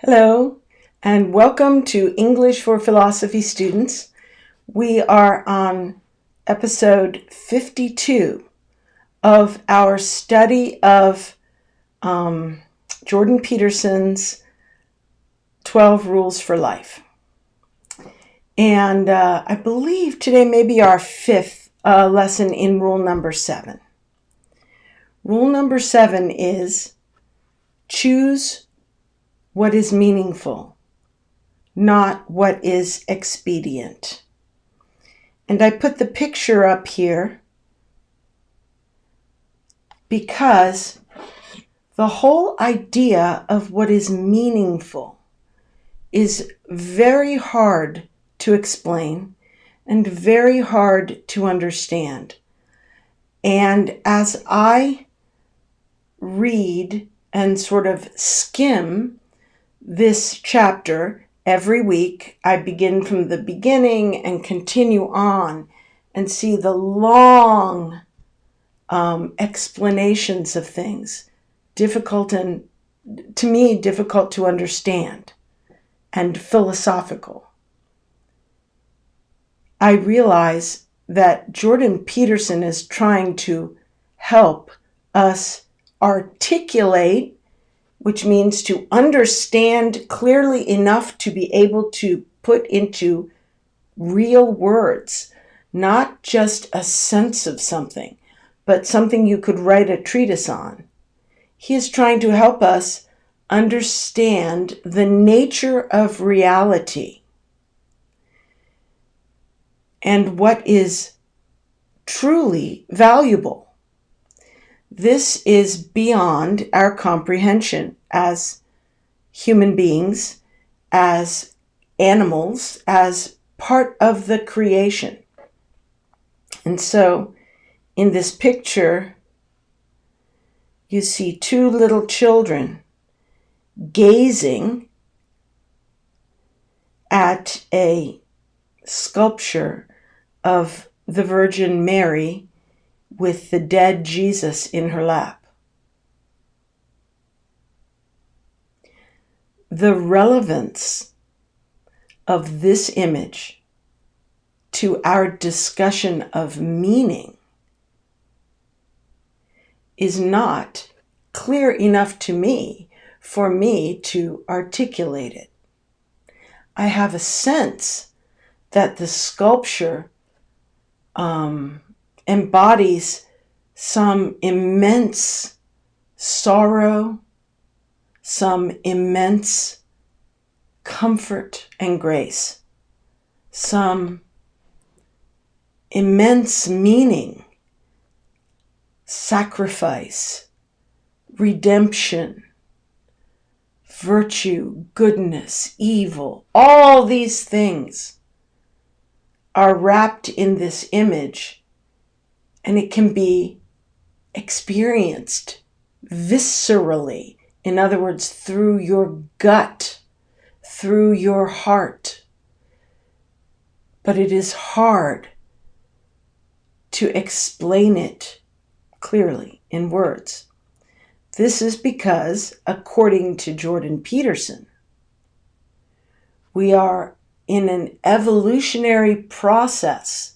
Hello, and welcome to English for Philosophy students. We are on episode 52 of our study of Jordan Peterson's 12 Rules for Life. And I believe today may be our fifth lesson in rule number 7. Rule number 7 is choose what is meaningful, not what is expedient. And I put the picture up here because the whole idea of what is meaningful is very hard to explain and very hard to understand. And as I read and sort of skim this chapter every week, I begin from the beginning and continue on and see the long explanations of things, difficult to understand and philosophical. I realize that Jordan Peterson is trying to help us articulate, which means to understand clearly enough to be able to put into real words, not just a sense of something, but something you could write a treatise on. He is trying to help us understand the nature of reality and what is truly valuable. This is beyond our comprehension as human beings, as animals, as part of the creation. And so in this picture, you see two little children gazing at a sculpture of the Virgin Mary with the dead Jesus in her lap. The relevance of this image to our discussion of meaning is not clear enough to me for me to articulate it. I have a sense that the sculpture embodies some immense sorrow, some immense comfort and grace, some immense meaning, sacrifice, redemption, virtue, goodness, evil. All these things are wrapped in this image, and it can be experienced viscerally. In other words, through your gut, through your heart. But it is hard to explain it clearly in words. This is because, according to Jordan Peterson, we are in an evolutionary process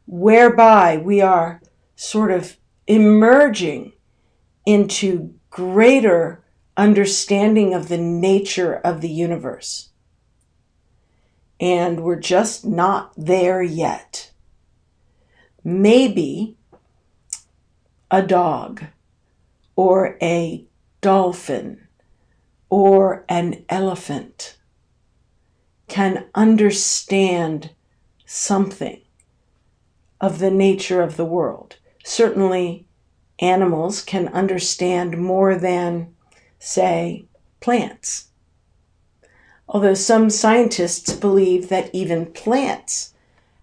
whereby we are sort of emerging into greater understanding of the nature of the universe. And we're just not there yet. Maybe a dog or a dolphin or an elephant can understand something of the nature of the world. Certainly, animals can understand more than, say, plants. Although some scientists believe that even plants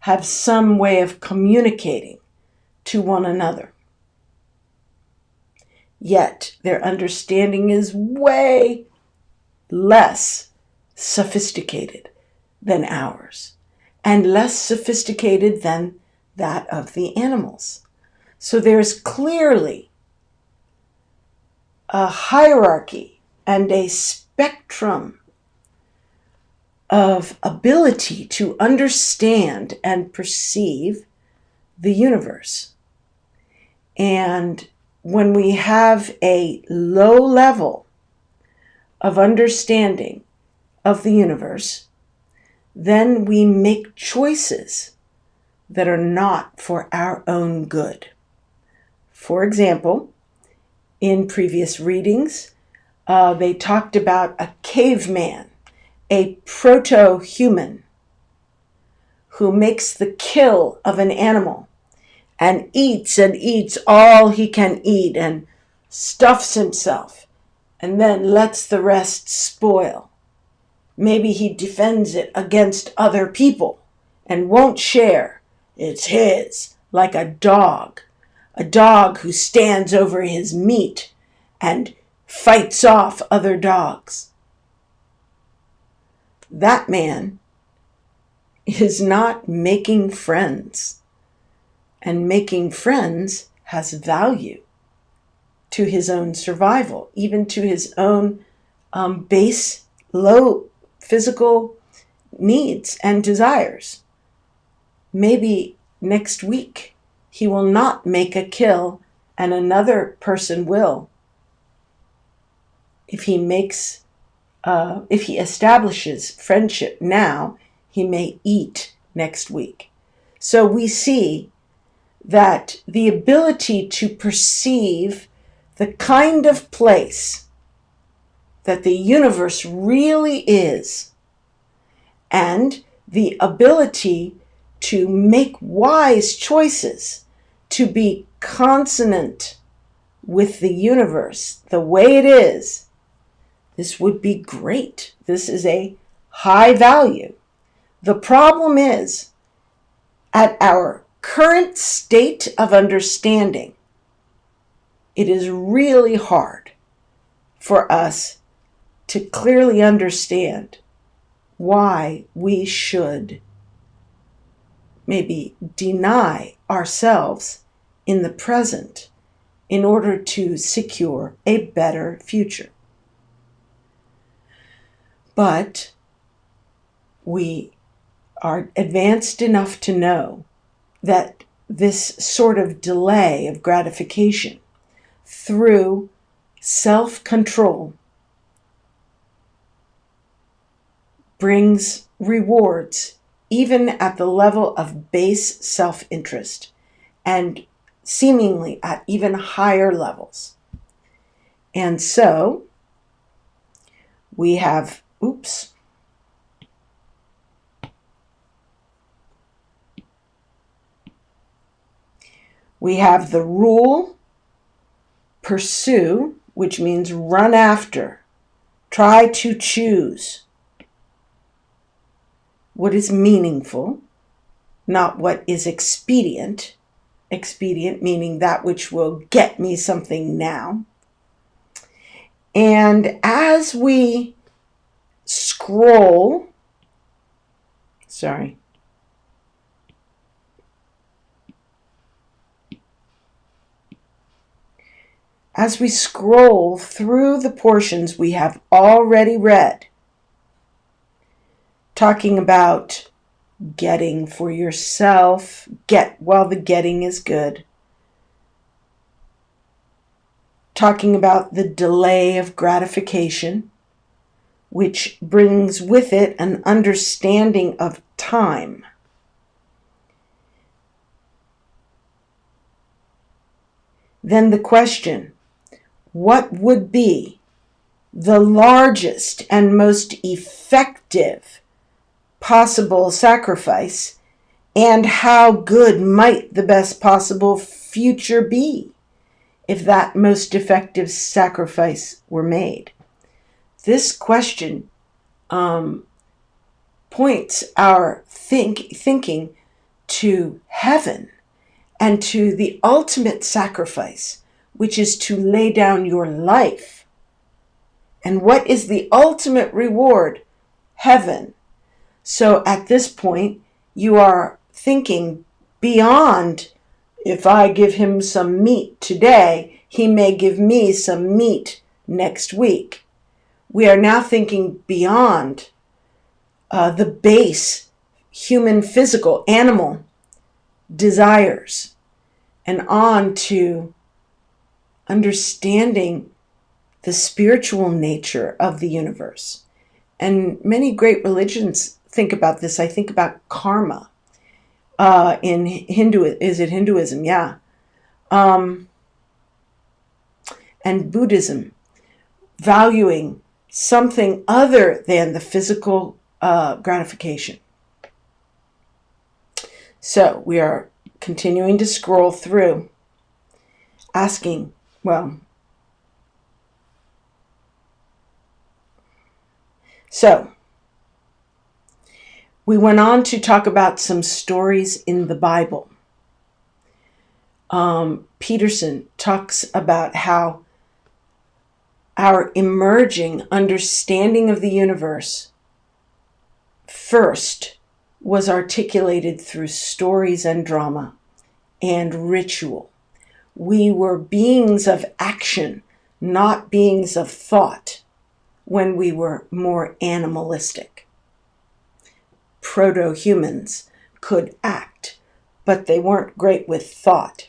have some way of communicating to one another. Yet their understanding is way less sophisticated than ours, and less sophisticated than that of the animals. So there's clearly a hierarchy and a spectrum of ability to understand and perceive the universe. And when we have a low level of understanding of the universe, then we make choices that are not for our own good. For example, in previous readings, they talked about a caveman, a proto-human, who makes the kill of an animal and eats all he can eat and stuffs himself and then lets the rest spoil. Maybe he defends it against other people and won't share. It's his, like a dog who stands over his meat and fights off other dogs. That man is not making friends, and making friends has value to his own survival, even to his own base, low physical needs and desires. Maybe next week he will not make a kill and another person will. If he establishes friendship now, he may eat next week. So we see that the ability to perceive the kind of place that the universe really is, and the ability to make wise choices, to be consonant with the universe the way it is, this would be great. This is a high value. The problem is, at our current state of understanding, it is really hard for us to clearly understand why we should maybe deny ourselves in the present in order to secure a better future. But we are advanced enough to know that this sort of delay of gratification through self-control brings rewards even at the level of base self-interest, and seemingly at even higher levels. And so we have, we have the rule, pursue, which means run after, try to choose what is meaningful, not what is expedient. Expedient meaning that which will get me something now. And as we scroll, as we scroll through the portions we have already read, talking about getting for yourself, get while the getting is good. Talking about the delay of gratification, which brings with it an understanding of time. Then the question, what would be the largest and most effective possible sacrifice, and how good might the best possible future be if that most effective sacrifice were made? This question points our thinking to heaven and to the ultimate sacrifice, which is to lay down your life. And what is the ultimate reward? Heaven. So at this point, you are thinking beyond, if I give him some meat today, he may give me some meat next week. We are now thinking beyond the base human, physical, animal desires, and on to understanding the spiritual nature of the universe. And many great religions think about this. I think about karma. In is it Hinduism? Yeah. And Buddhism, valuing something other than the physical gratification. So we are continuing to scroll through, asking, so we went on to talk about some stories in the Bible. Peterson talks about how our emerging understanding of the universe first was articulated through stories and drama and ritual. We were beings of action, not beings of thought, when we were more animalistic. Proto-humans could act, but they weren't great with thought.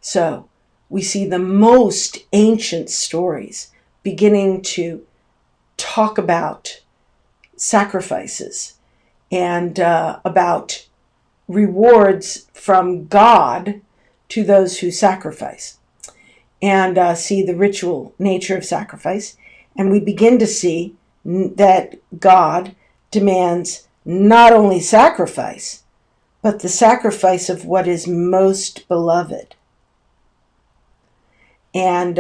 So we see the most ancient stories beginning to talk about sacrifices and about rewards from God to those who sacrifice, and see the ritual nature of sacrifice. And we begin to see that God demands not only sacrifice, but the sacrifice of what is most beloved. And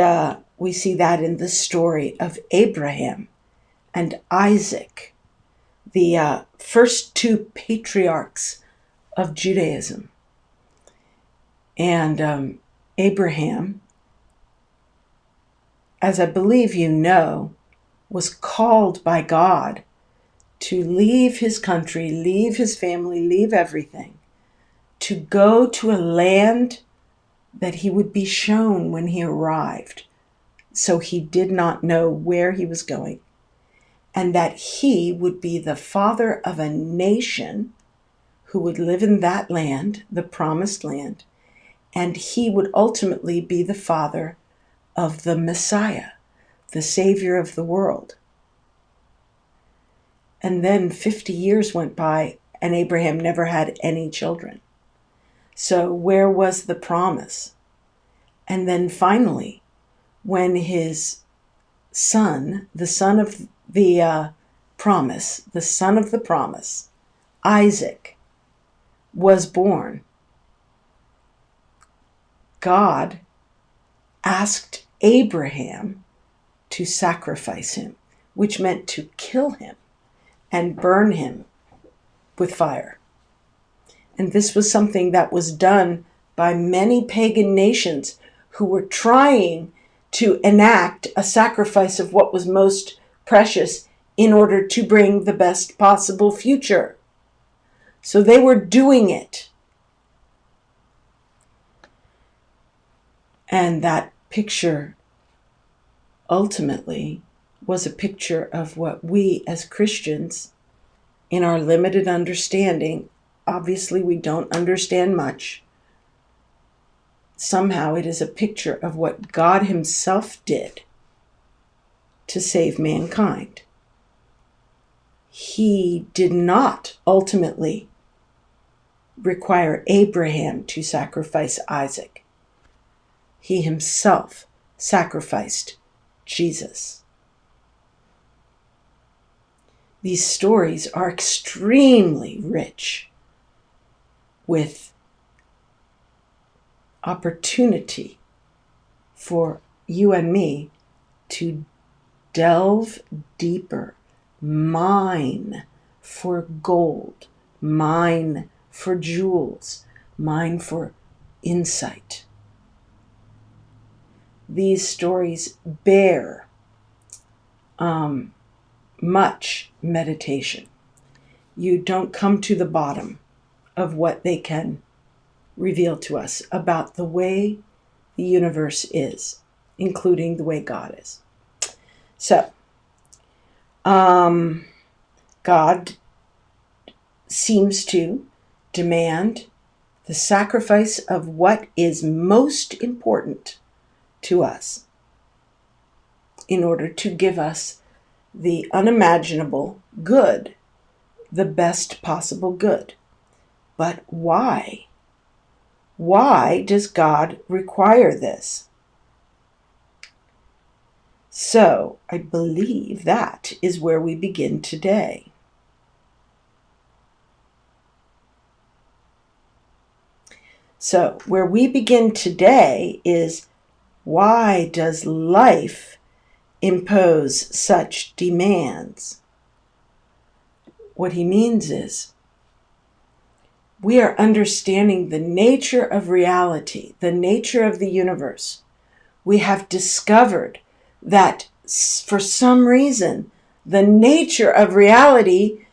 we see that in the story of Abraham and Isaac, the first two patriarchs of Judaism. And Abraham, as I believe you know, was called by God to leave his country, leave his family, leave everything, to go to a land that he would be shown when he arrived. So he did not know where he was going, and that he would be the father of a nation who would live in that land, the promised land, and he would ultimately be the father of the Messiah, the Savior of the world. And then 50 years went by, and Abraham never had any children. So where was the promise? And then finally, when his son, the son of the promise, the son of the promise, Isaac, was born, God asked Abraham to sacrifice him, which meant to kill him and burn him with fire. And this was something that was done by many pagan nations who were trying to enact a sacrifice of what was most precious in order to bring the best possible future. So they were doing it. And that picture ultimately was a picture of what we as Christians, in our limited understanding, obviously we don't understand much. Somehow it is a picture of what God himself did to save mankind. He did not ultimately require Abraham to sacrifice Isaac. He himself sacrificed Jesus. These stories are extremely rich with opportunity for you and me to delve deeper, mine for gold, mine for jewels, mine for insight. These stories bear much meditation. You don't come to the bottom of what they can reveal to us about the way the universe is, including the way God is. So, God seems to demand the sacrifice of what is most important to us in order to give us the unimaginable good, the best possible good. But why? Why does God require this? So, I believe that is where we begin today. So, where we begin today is, why does life impose such demands? What he means is, we are understanding the nature of reality, the nature of the universe. We have discovered that for some reason, the nature of reality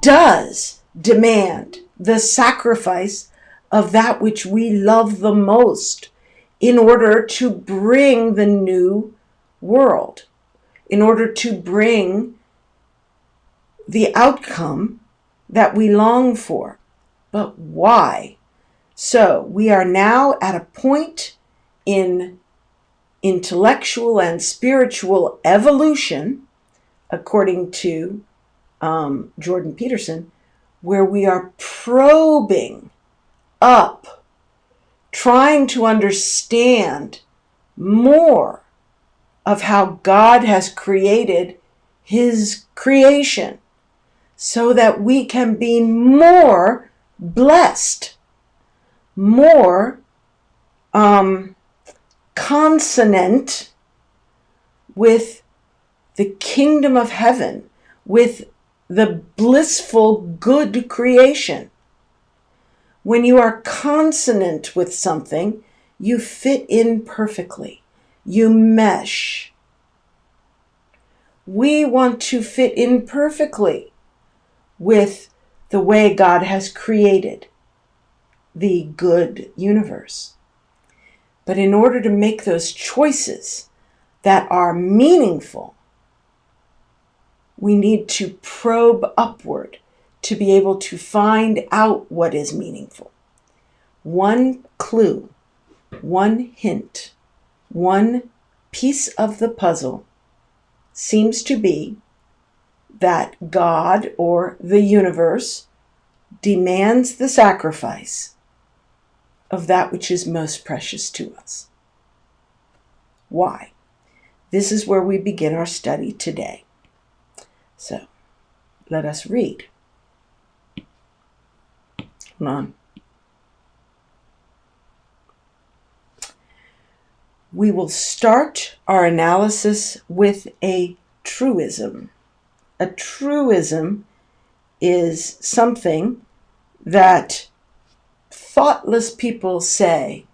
does demand the sacrifice of that which we love the most in order to bring the new world, in order to bring the outcome that we long for. But why? So we are now at a point in intellectual and spiritual evolution, according to Jordan Peterson, where we are probing up, trying to understand more of how God has created his creation so that we can be more blessed, more consonant with the kingdom of heaven, with the blissful good creation. When you are consonant with something, you fit in perfectly. You mesh. We want to fit in perfectly with the way God has created the good universe. But in order to make those choices that are meaningful, we need to probe upward to be able to find out what is meaningful. One clue, one hint, one piece of the puzzle seems to be that God or the universe demands the sacrifice of that which is most precious to us. Why? This is where we begin our study today. So, let us read. Hold on. We will start our analysis with a truism. A truism is something that thoughtless people say.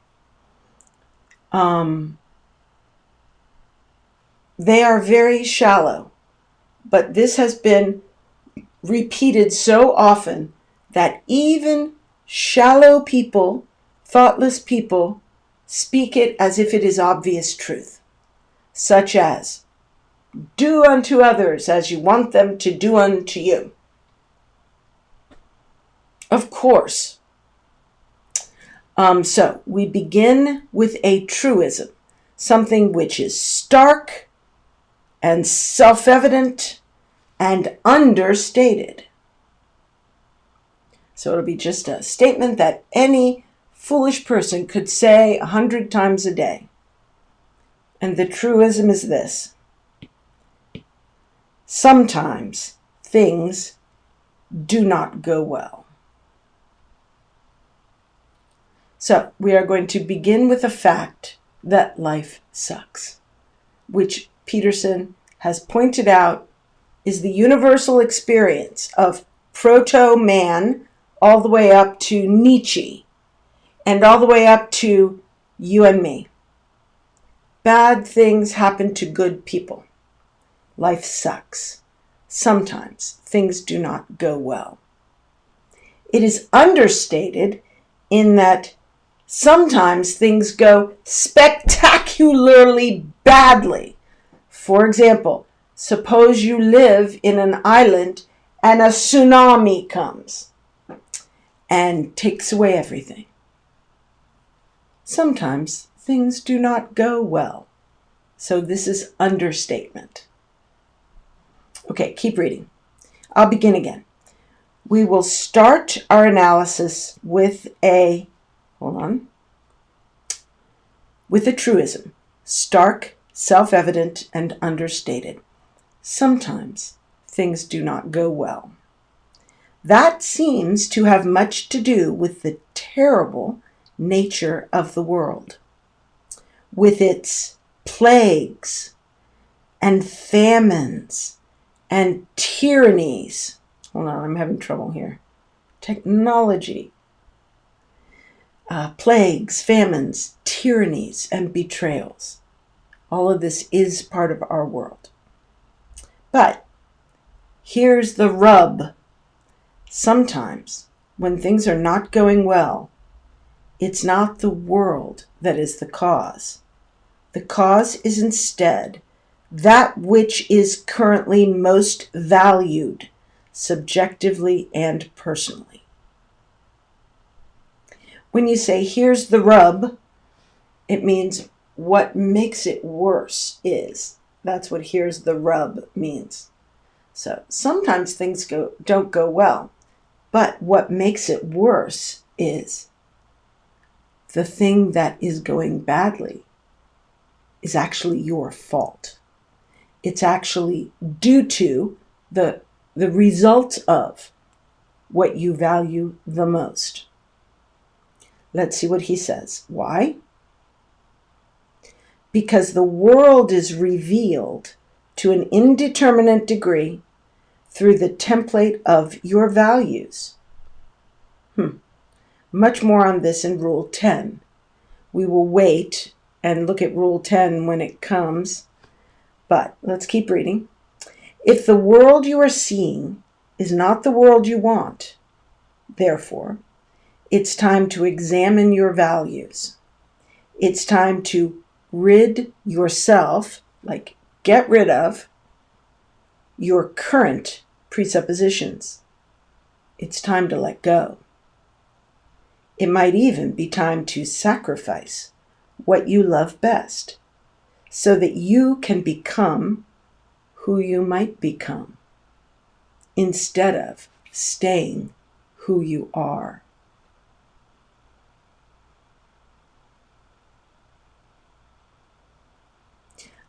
They are very shallow, but this has been repeated so often that even shallow people, thoughtless people, speak it as if it is obvious truth, such as, do unto others as you want them to do unto you. Of course. So we begin with a truism, something which is stark and self-evident and understated. So it'll be just a statement that any foolish person could say 100 times a day. And the truism is this: sometimes things do not go well. So we are going to begin with the fact that life sucks, which Peterson has pointed out is the universal experience of proto-man all the way up to Nietzsche and all the way up to you and me. Bad things happen to good people. Life sucks. Sometimes things do not go well. It is understated in that sometimes things go spectacularly badly. For example, suppose you live in an island and a tsunami comes. and takes away everything. Sometimes things do not go well. So this is understatement. Okay, keep reading. I'll begin again. We will start our analysis with a truism, stark, self-evident, and understated. Sometimes things do not go well. That seems to have much to do with the terrible nature of the world, with its plagues and famines and tyrannies. Hold on, I'm having trouble here. Technology. Plagues, famines, tyrannies, and betrayals. All of this is part of our world. But here's the rub. Sometimes, when things are not going well, it's not the world that is the cause. The cause is instead that which is currently most valued, subjectively and personally. When you say, here's the rub, it means what makes it worse is. That's what here's the rub means. So sometimes things don't go well, but what makes it worse is the thing that is going badly is actually your fault. It's actually due to the result of what you value the most. Let's see what he says. Why? Because the world is revealed to an indeterminate degree through the template of your values. Much more on this in Rule 10. We will wait and look at Rule 10 when it comes, but let's keep reading. If the world you are seeing is not the world you want, therefore, it's time to examine your values. It's time to rid yourself, like get rid of, your current presuppositions. It's time to let go. It might even be time to sacrifice what you love best so that you can become who you might become instead of staying who you are.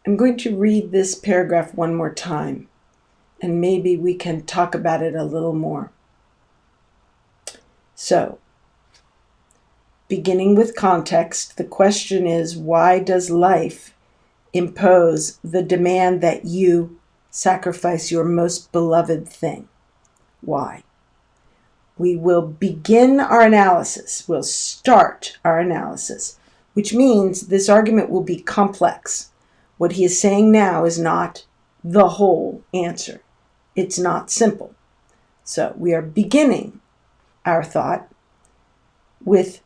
I'm going to read this paragraph one more time, and maybe we can talk about it a little more. So, beginning with context, the question is, why does life impose the demand that you sacrifice your most beloved thing? Why? We will begin our analysis. We'll start our analysis, which means this argument will be complex. What he is saying now is not the whole answer. It's not simple. So we are beginning our thought with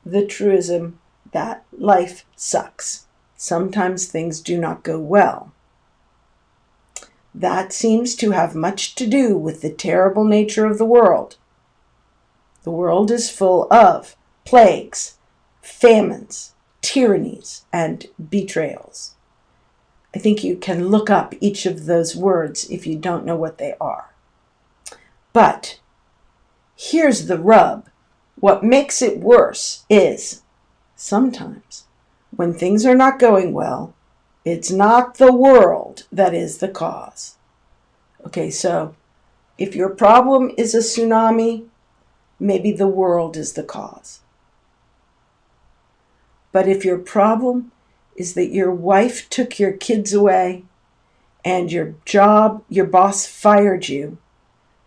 the truism that life sucks. Sometimes things do not go well. That seems to have much to do with the terrible nature of the world. The world is full of plagues, famines, tyrannies, and betrayals. I think you can look up each of those words if you don't know what they are. But here's the rub. What makes it worse is sometimes when things are not going well, it's not the world that is the cause. Okay, so if your problem is a tsunami, maybe the world is the cause. But if your problem is that your wife took your kids away and your boss fired you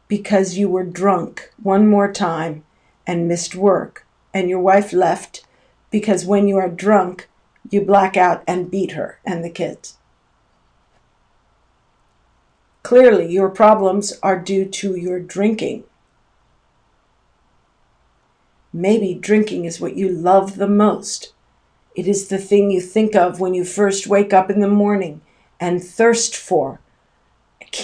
because you were drunk one more time and missed work, and your wife left because when you are drunk, you black out and beat her and the kids. Clearly, your problems are due to your drinking. Maybe drinking is what you love the most. It is the thing you think of when you first wake up in the morning and thirst for.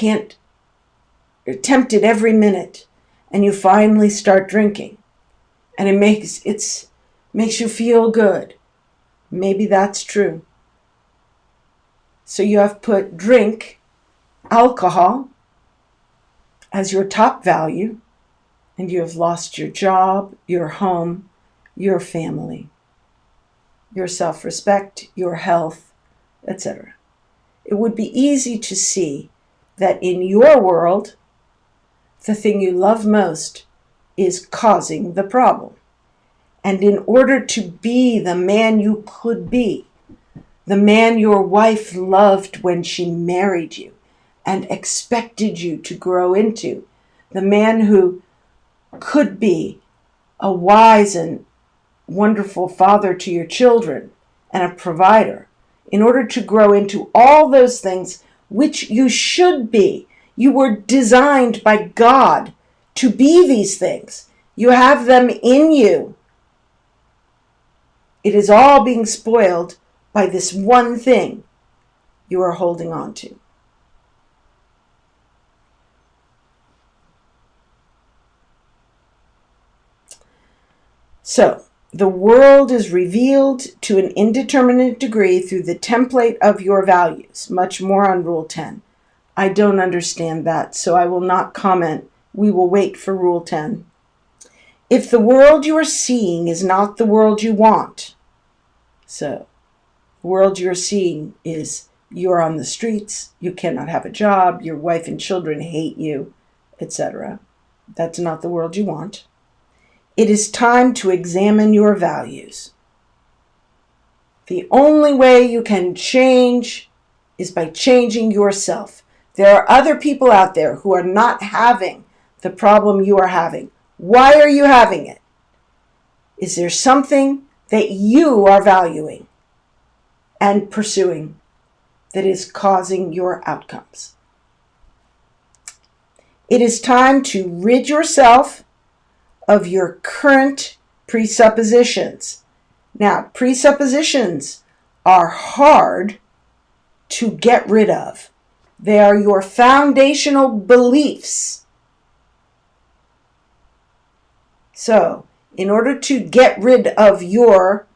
You're tempted every minute, and you finally start drinking. and it makes you feel good. Maybe that's true. So you have put alcohol, as your top value, and you have lost your job, your home, your family, your self-respect, your health, etc. It would be easy to see that in your world, the thing you love most is causing the problem. And in order to be the man you could be, the man your wife loved when she married you and expected you to grow into, the man who could be a wise and wonderful father to your children and a provider, in order to grow into all those things which you should be. You were designed by God to be these things. You have them in you. It is all being spoiled by this one thing you are holding on to. So, the world is revealed to an indeterminate degree through the template of your values. Much more on Rule 10. I don't understand that, so I will not comment. We will wait for Rule 10. If the world you are seeing is not the world you want, so the world you're seeing is you're on the streets, you cannot have a job, your wife and children hate you, etc. That's not the world you want. It is time to examine your values. The only way you can change is by changing yourself. There are other people out there who are not having the problem you are having. Why are you having it? Is there something that you are valuing and pursuing that is causing your outcomes? It is time to rid yourself of your current presuppositions. Now, presuppositions are hard to get rid of. They are your foundational beliefs. So, in order to get rid of your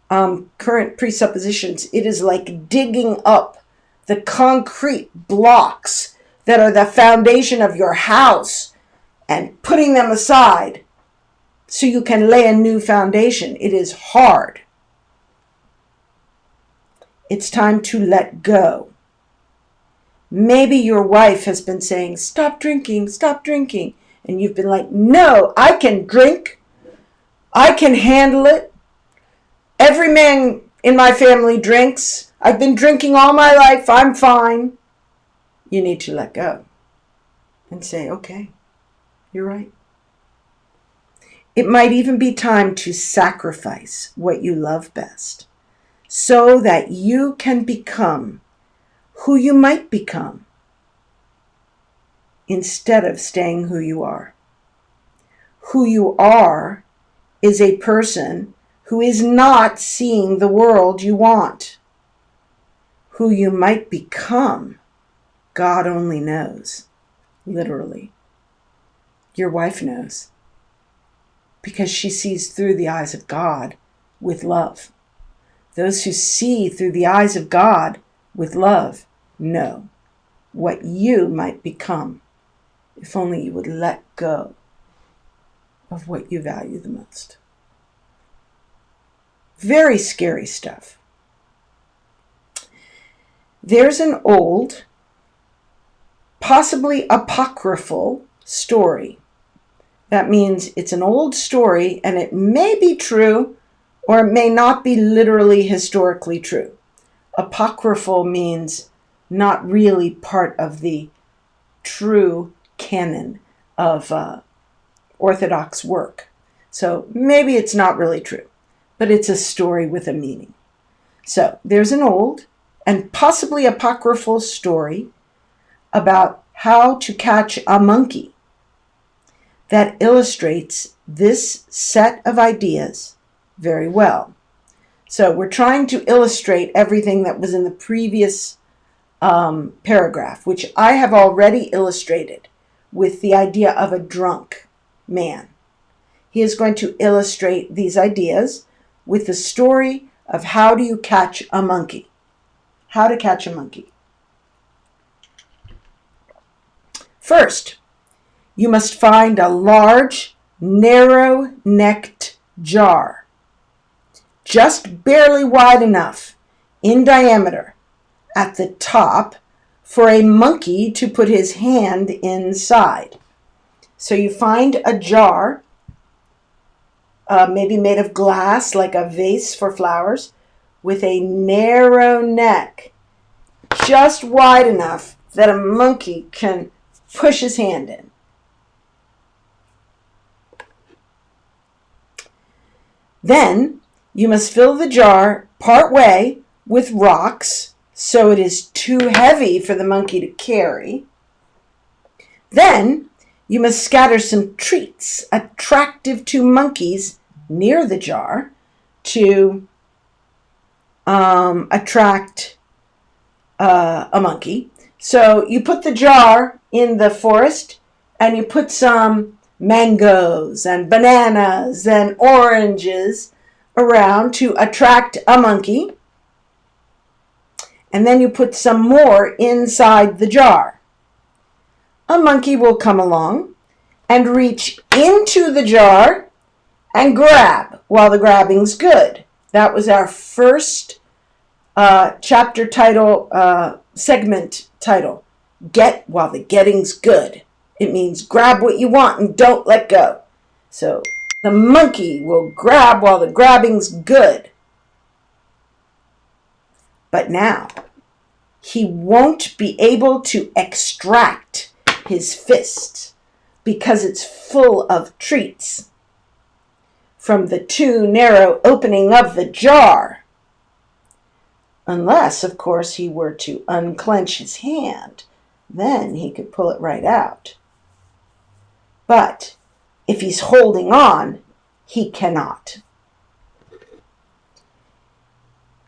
current presuppositions, it is like digging up the concrete blocks that are the foundation of your house and putting them aside so you can lay a new foundation. It is hard. It's time to let go. Maybe your wife has been saying, stop drinking, and you've been like, no, I can drink. I can handle it. Every man in my family drinks. I've been drinking all my life. I'm fine. You need to let go and say, okay, you're right. It might even be time to sacrifice what you love best so that you can become who you might become instead of staying who you are. Who you are is a person who is not seeing the world you want. Who you might become, God only knows, literally. Your wife knows, because she sees through the eyes of God with love. Those who see through the eyes of God with love know what you might become if only you would let go of what you value the most. Very scary stuff. There's an old, possibly apocryphal story. That means it's an old story and it may be true or it may not be literally historically true. Apocryphal means not really part of the true canon of Orthodox work. So maybe it's not really true, but it's a story with a meaning. So there's an old and possibly apocryphal story about how to catch a monkey that illustrates this set of ideas very well. So we're trying to illustrate everything that was in the previous paragraph, which I have already illustrated with the idea of a drunk man. he is going to illustrate these ideas with the story of how do you catch a monkey. How to catch a monkey. First, you must find a large, narrow-necked jar, just barely wide enough in diameter at the top for a monkey to put his hand inside. So you find a jar, maybe made of glass, like a vase for flowers, with a narrow neck, just wide enough that a monkey can push his hand in. Then you must fill the jar part way with rocks so it is too heavy for the monkey to carry. Then you must scatter some treats attractive to monkeys near the jar to attract a monkey. So you put the jar in the forest and you put some mangoes and bananas and oranges around to attract a monkey. And then you put some more inside the jar. A monkey will come along and reach into the jar and grab while the grabbing's good. That was our first chapter title, segment title. Get while the getting's good. It means grab what you want and don't let go. So the monkey will grab while the grabbing's good. But now he won't be able to extract his fist because it's full of treats from the too narrow opening of the jar. Unless, of course, he were to unclench his hand. Then he could pull it right out. But if he's holding on, he cannot.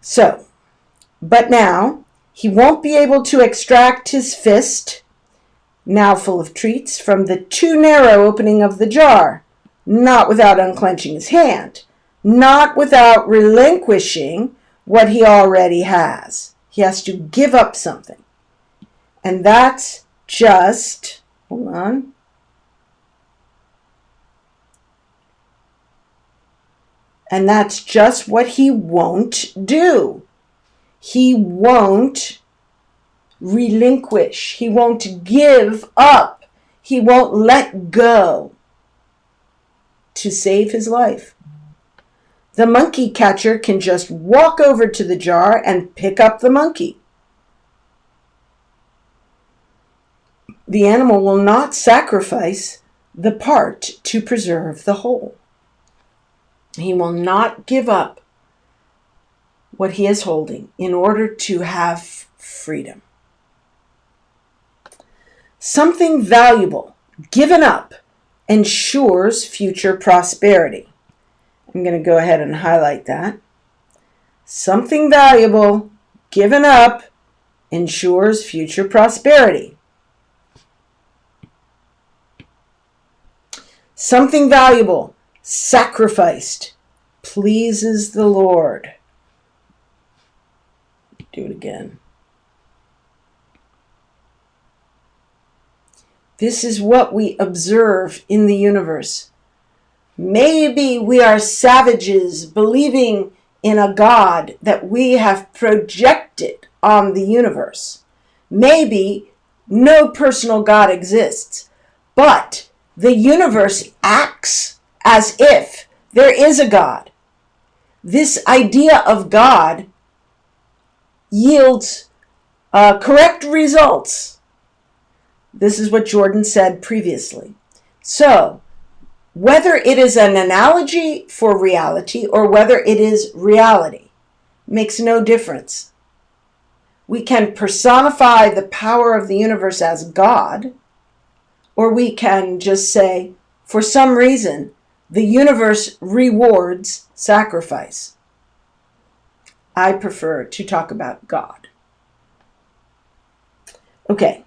So, but now he won't be able to extract his fist, now full of treats, from the too narrow opening of the jar, not without unclenching his hand, not without relinquishing what he already has. He has to give up something. And that's just, hold on. And that's just what he won't do. He won't relinquish. He won't give up. He won't let go to save his life. The monkey catcher can just walk over to the jar and pick up the monkey. The animal will not sacrifice the part to preserve the whole. He will not give up what he is holding in order to have freedom. Something valuable given up ensures future prosperity. I'm going to go ahead and highlight that. Something valuable given up ensures future prosperity. Something valuable sacrificed pleases the Lord. Do it again. This is what we observe in the universe. Maybe we are savages believing in a God that we have projected on the universe. Maybe no personal God exists, but the universe acts as if there is a God. This idea of God yields correct results. This is what Jordan said previously. So, whether it is an analogy for reality or whether it is reality makes no difference. We can personify the power of the universe as God, or we can just say, for some reason, the universe rewards sacrifice. I prefer to talk about God. Okay.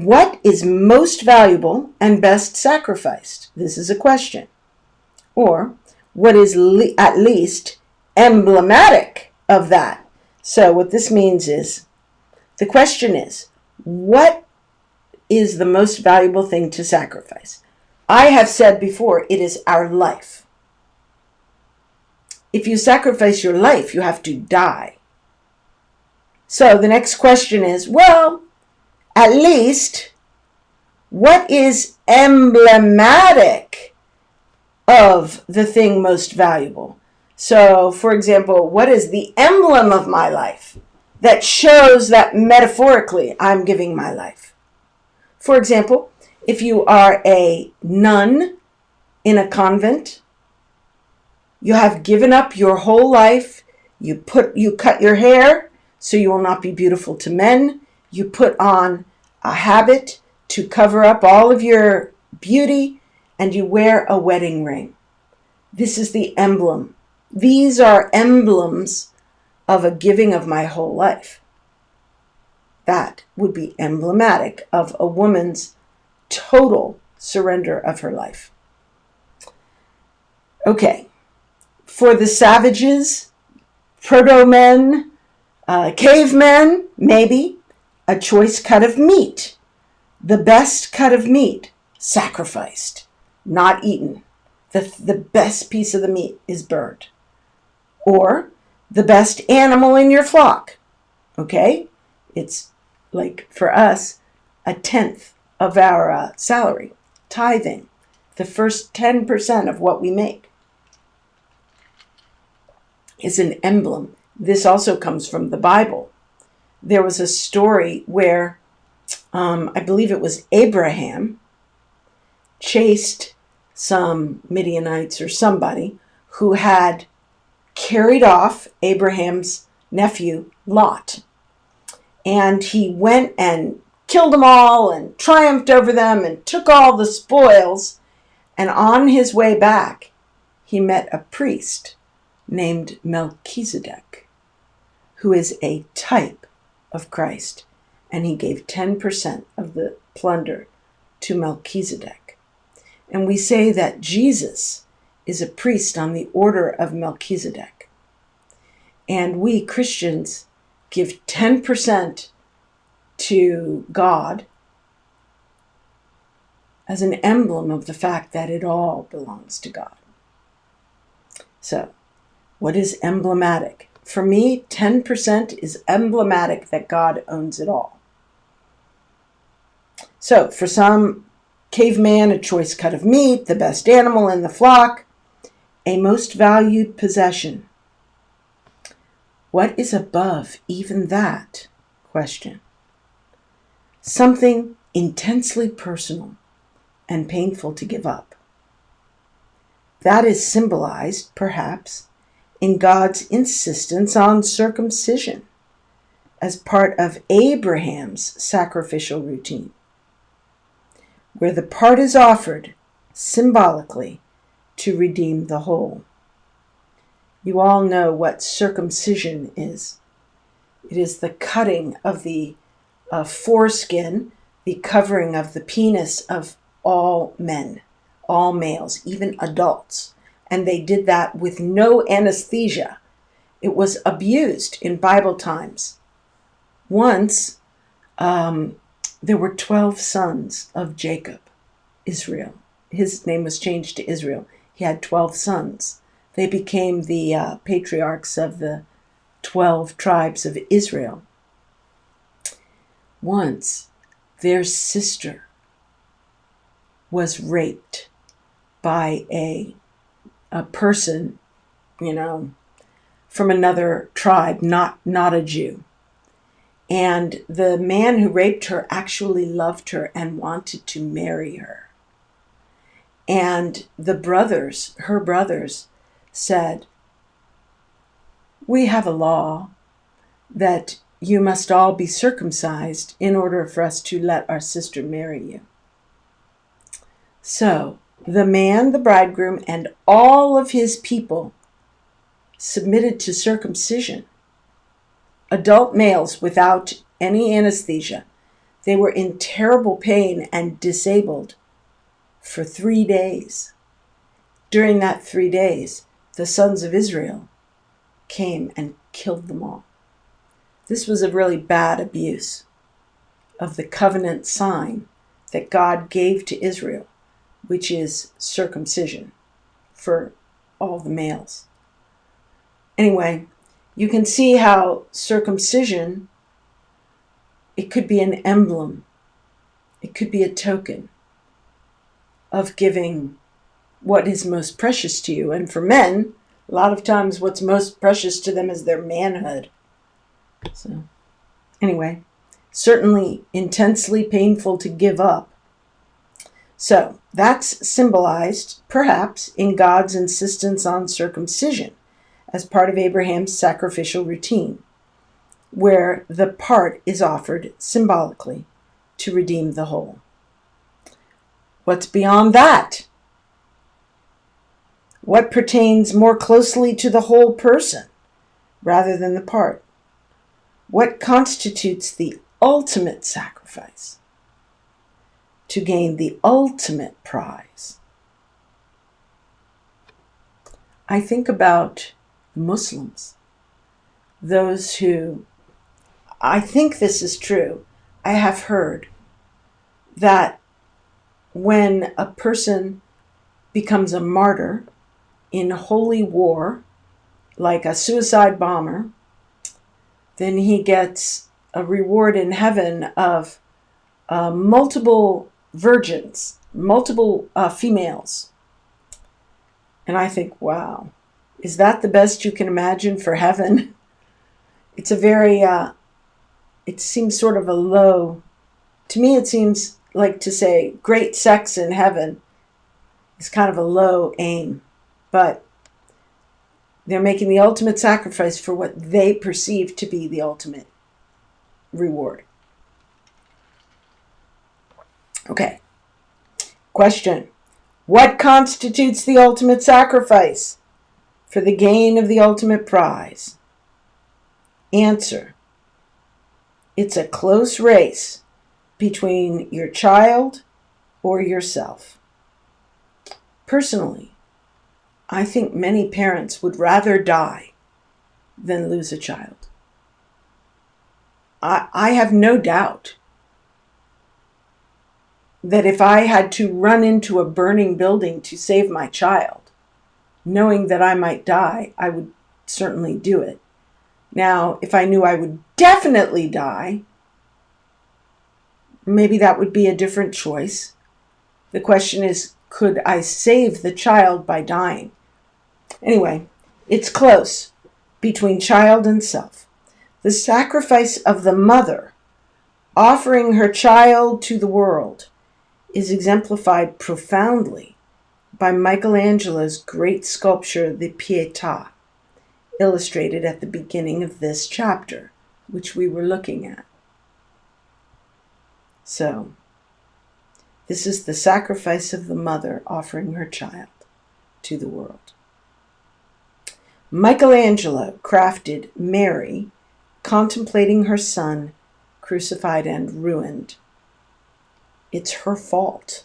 What is most valuable and best sacrificed? This is a question. Or what is at least emblematic of that? So what this means is, the question is, what is the most valuable thing to sacrifice? I have said before, it is our life. If you sacrifice your life, you have to die. So the next question is, well, at least, what is emblematic of the thing most valuable? So, for example, what is the emblem of my life that shows that metaphorically I'm giving my life? For example, if you are a nun in a convent, you have given up your whole life. You cut your hair so you will not be beautiful to men. You put on a habit to cover up all of your beauty, and you wear a wedding ring. This is the emblem. These are emblems of a giving of my whole life. That would be emblematic of a woman's total surrender of her life. Okay. For the savages, proto-men, cavemen, maybe, a choice cut of meat. The best cut of meat, sacrificed, not eaten. The best piece of the meat is burned. Or the best animal in your flock. Okay? It's like for us, a tenth of our salary, tithing, the first 10% of what we make is an emblem. This also comes from the Bible. There was a story where I believe it was Abraham chased some Midianites or somebody who had carried off Abraham's nephew, Lot. And he went and killed them all and triumphed over them and took all the spoils. And on his way back, he met a priest named Melchizedek, who is a type of Christ. And he gave 10% of the plunder to Melchizedek. And we say that Jesus is a priest on the order of Melchizedek. And we Christians give 10% to God as an emblem of the fact that it all belongs to God. So, what is emblematic? For me, 10% is emblematic that God owns it all. So, for some caveman, a choice cut of meat, the best animal in the flock, a most valued possession. What is above even that? Question. Something intensely personal and painful to give up. That is symbolized, perhaps, in God's insistence on circumcision as part of Abraham's sacrificial routine, where the part is offered symbolically to redeem the whole. You all know what circumcision is. It is the cutting of the foreskin, the covering of the penis of all men, all males, even adults. And they did that with no anesthesia. It was abused in Bible times. Once, there were 12 sons of Jacob, Israel. His name was changed to Israel. He had 12 sons. They became the patriarchs of the 12 tribes of Israel. Once, their sister was raped by a person, from another tribe, not a Jew. And the man who raped her actually loved her and wanted to marry her. And her brothers, said, "We have a law that you must all be circumcised in order for us to let our sister marry you." So the man, the bridegroom, and all of his people submitted to circumcision. Adult males without any anesthesia. They were in terrible pain and disabled for 3 days. During that 3 days, the sons of Israel came and killed them all. This was a really bad abuse of the covenant sign that God gave to Israel, which is circumcision for all the males. Anyway, you can see how circumcision, it could be an emblem, it could be a token of giving what is most precious to you. And for men, a lot of times what's most precious to them is their manhood. So anyway, certainly intensely painful to give up. So that's symbolized, perhaps, in God's insistence on circumcision as part of Abraham's sacrificial routine, where the part is offered symbolically to redeem the whole. What's beyond that? What pertains more closely to the whole person rather than the part? What constitutes the ultimate sacrifice to gain the ultimate prize? I think about Muslims, those who, I think this is true, I have heard that when a person becomes a martyr in holy war, like a suicide bomber, then he gets a reward in heaven of multiple virgins, multiple females. And I think, wow, is that the best you can imagine for heaven? It's a very, it seems sort of a low, to me it seems like to say great sex in heaven is kind of a low aim. But they're making the ultimate sacrifice for what they perceive to be the ultimate reward. Okay. Question. What constitutes the ultimate sacrifice for the gain of the ultimate prize? Answer. It's a close race between your child or yourself. Personally, I think many parents would rather die than lose a child. I have no doubt that if I had to run into a burning building to save my child, knowing that I might die, I would certainly do it. Now, if I knew I would definitely die, maybe that would be a different choice. The question is, could I save the child by dying? Anyway, it's close between child and self. The sacrifice of the mother offering her child to the world is exemplified profoundly by Michelangelo's great sculpture, the Pietà, illustrated at the beginning of this chapter, which we were looking at. So, this is the sacrifice of the mother offering her child to the world. Michelangelo crafted Mary contemplating her son crucified and ruined. It's her fault.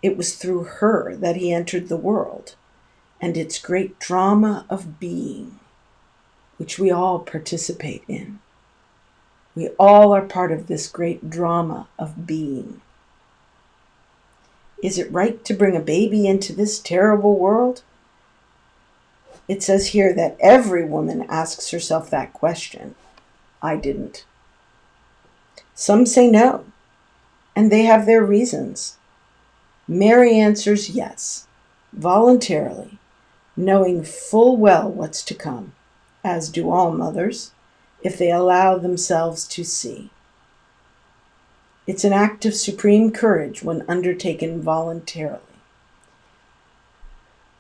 It was through her that he entered the world and its great drama of being, which we all participate in. We all are part of this great drama of being. Is it right to bring a baby into this terrible world? It says here that every woman asks herself that question. I didn't. Some say no, and they have their reasons. Mary answers yes, voluntarily, knowing full well what's to come, as do all mothers, if they allow themselves to see. It's an act of supreme courage when undertaken voluntarily.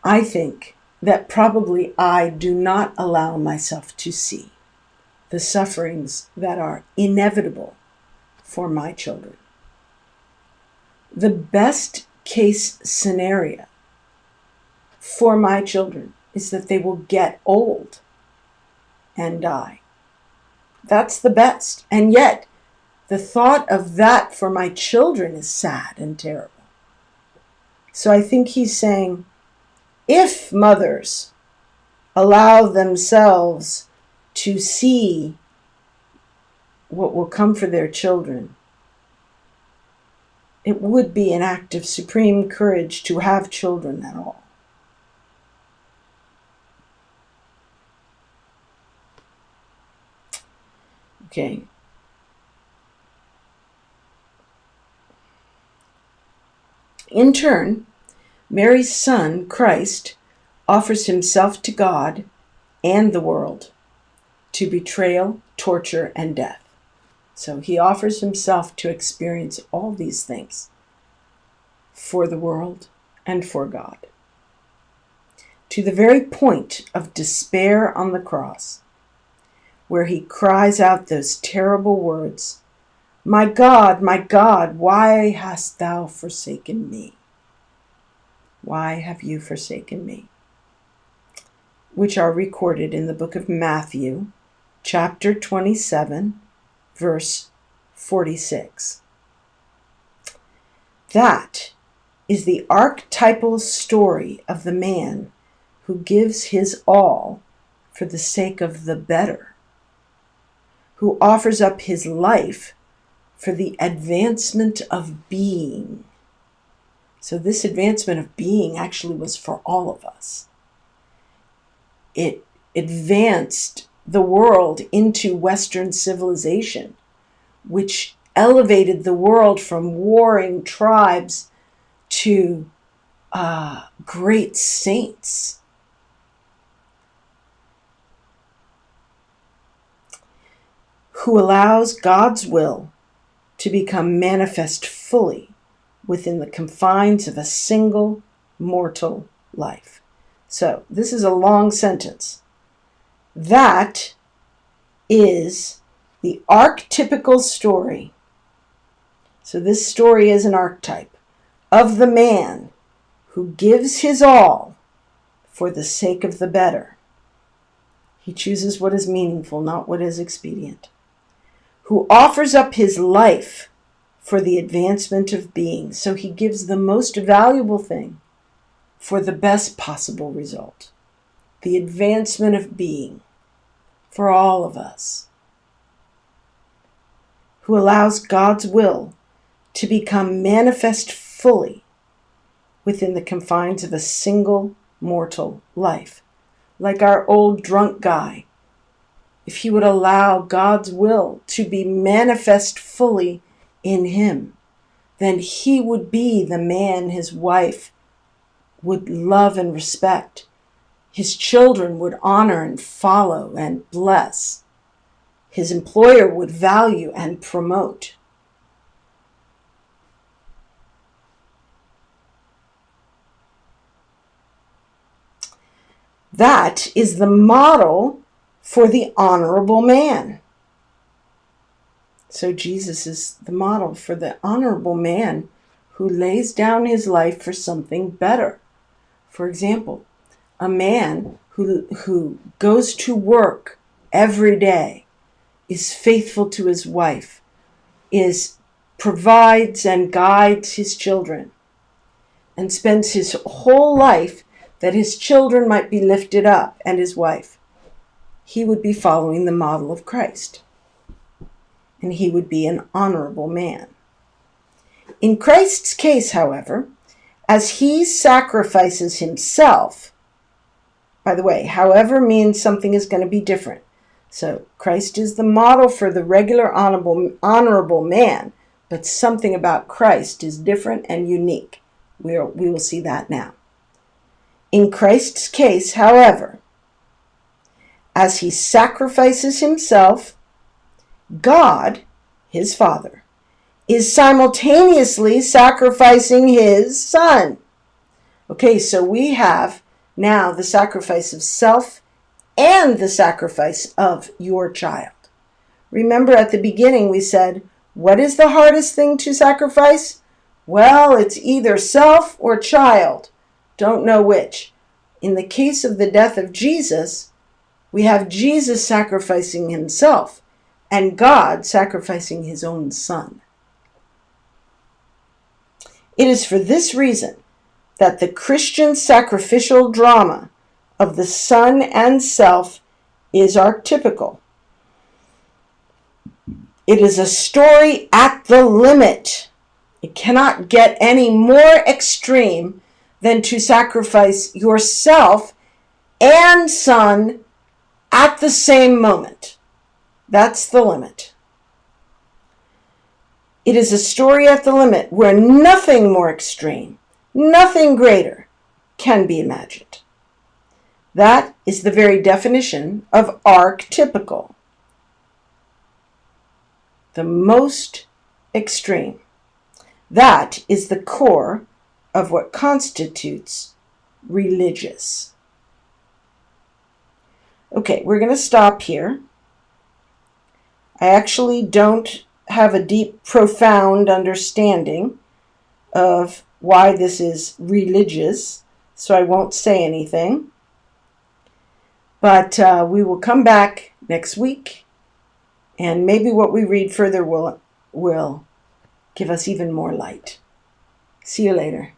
I think that probably I do not allow myself to see the sufferings that are inevitable for my children. The best case scenario for my children is that they will get old and die. That's the best. And yet, The thought of that for my children is sad and terrible. So I think he's saying, if mothers allow themselves to see what will come for their children, it would be an act of supreme courage to have children at all. Okay. In turn, Mary's son, Christ, offers himself to God and the world to betrayal, torture, and death. So he offers himself to experience all these things for the world and for God. To the very point of despair on the cross, where he cries out those terrible words, my God, why hast thou forsaken me? Why have you forsaken me?" Which are recorded in the book of Matthew, chapter 27, verse 46. That is the archetypal story of the man who gives his all for the sake of the better, who offers up his life for the advancement of being. So this advancement of being actually was for all of us. It advanced the world into Western civilization, which elevated the world from warring tribes to great saints. Who allows God's will to become manifest fully within the confines of a single mortal life. So this is a long sentence. That is the archetypical story. So this story is an archetype of the man who gives his all for the sake of the better. He chooses what is meaningful, not what is expedient. Who offers up his life for the advancement of being. So he gives the most valuable thing for the best possible result. The advancement of being for all of us. Who allows God's will to become manifest fully within the confines of a single mortal life. Like our old drunk guy. If he would allow God's will to be manifest fully in him, then he would be the man his wife would love and respect. His children would honor and follow and bless. His employer would value and promote. That is the model for the honorable man. So Jesus is the model for the honorable man who lays down his life for something better. For example, a man who goes to work every day, is faithful to his wife, provides and guides his children, and spends his whole life that his children might be lifted up, and his wife. He would be following the model of Christ. And he would be an honorable man. In Christ's case, however, as he sacrifices himself, by the way, however means something is going to be different. So Christ is the model for the regular honorable man, but something about Christ is different and unique. We will see that now. In Christ's case, however, as he sacrifices himself, God, his Father, is simultaneously sacrificing his Son. Okay, so we have now the sacrifice of self and the sacrifice of your child. Remember at the beginning we said, what is the hardest thing to sacrifice? Well, it's either self or child. Don't know which. In the case of the death of Jesus, we have Jesus sacrificing himself. and God sacrificing his own son. It is for this reason that the Christian sacrificial drama of the Son and self is archetypical. It is a story at the limit. It cannot get any more extreme than to sacrifice yourself and Son at the same moment. That's the limit. It is a story at the limit where nothing more extreme, nothing greater can be imagined. That is the very definition of archetypical. The most extreme. That is the core of what constitutes religious. Okay, we're going to stop here. I actually don't have a deep, profound understanding of why this is religious, so I won't say anything. But we will come back next week, and maybe what we read further will give us even more light. See you later.